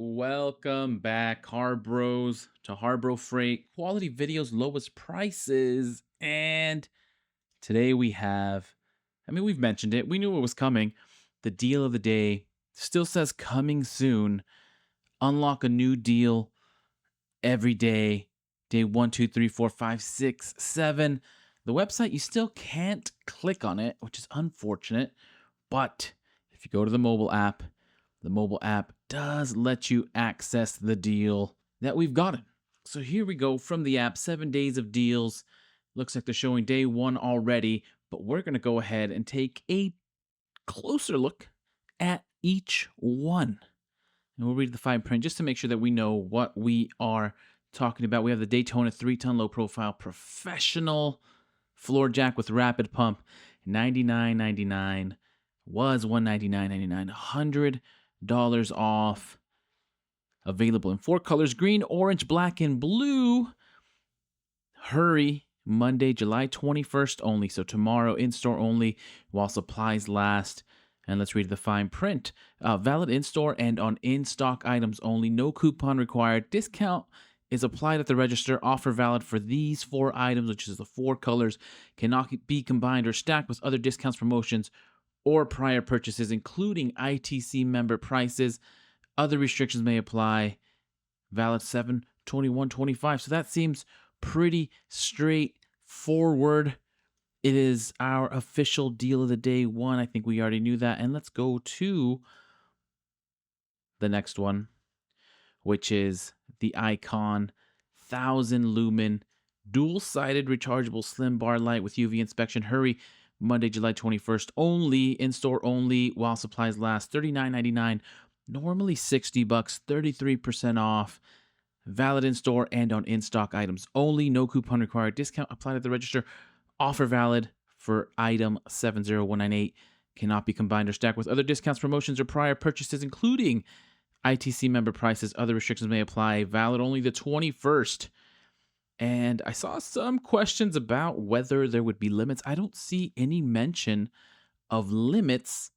Welcome back, HARBROs, to HARBRO Freight. Quality videos, lowest prices. And today we have, we've mentioned it. We knew it was coming. The deal of the day still says coming soon. Unlock a new deal every day. Day 1, 2, 3, 4, 5, 6, 7. The website, you still can't click on it, which is unfortunate. But if you go to the mobile app does let you access the deal that we've gotten. So here we go from the app, 7 days of deals. Looks like they're showing day one already, but we're going to go ahead and take a closer look at each one. And we'll read the fine print just to make sure that we know what we are talking about. We have the Daytona 3-ton low profile professional floor jack with rapid pump, $99.99 was $199.99, $100 off. Available in 4 colors: green, orange, black, and blue. Hurry, Monday, July 21st only. So tomorrow, in store only while supplies last. And let's read the fine print. Valid in store and on in stock items only. No coupon required. Discount is applied at the register. Offer valid for these 4 items, which is the 4 colors. Cannot be combined or stacked with other discounts, promotions, or prior purchases, including ITC member prices. Other restrictions may apply. Valid 7/21/25. So that seems pretty straightforward. It is our official deal of the day one. I think we already knew that. And let's go to the next one, which is the Icon 1000 lumen dual-sided rechargeable slim bar light with UV inspection. Hurry, Monday, July 21st only, in store only while supplies last. $39.99, normally $60, 33% off. Valid in store and on in stock items only. No coupon required. Discount applied at the register. Offer valid for item 70198. Cannot be combined or stacked with other discounts, promotions, or prior purchases, including ITC member prices. Other restrictions may apply. Valid only the 21st. And I saw some questions about whether there would be limits. I don't see any mention of limits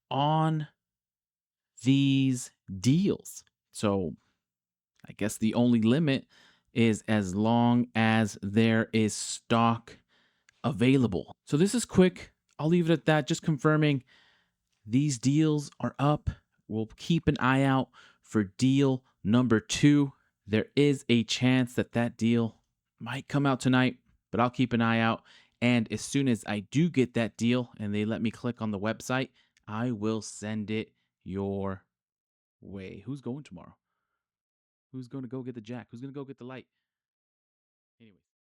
on these deals. So I guess the only limit is as long as there is stock available. So this is quick. I'll leave it at that. Just confirming these deals are up. We'll keep an eye out for deal number 2. There is a chance that that deal might come out tonight, but I'll keep an eye out. And as soon as I do get that deal and they let me click on the website, I will send it your way. Who's going tomorrow? Who's going to go get the jack? Who's going to go get the light? Anyways.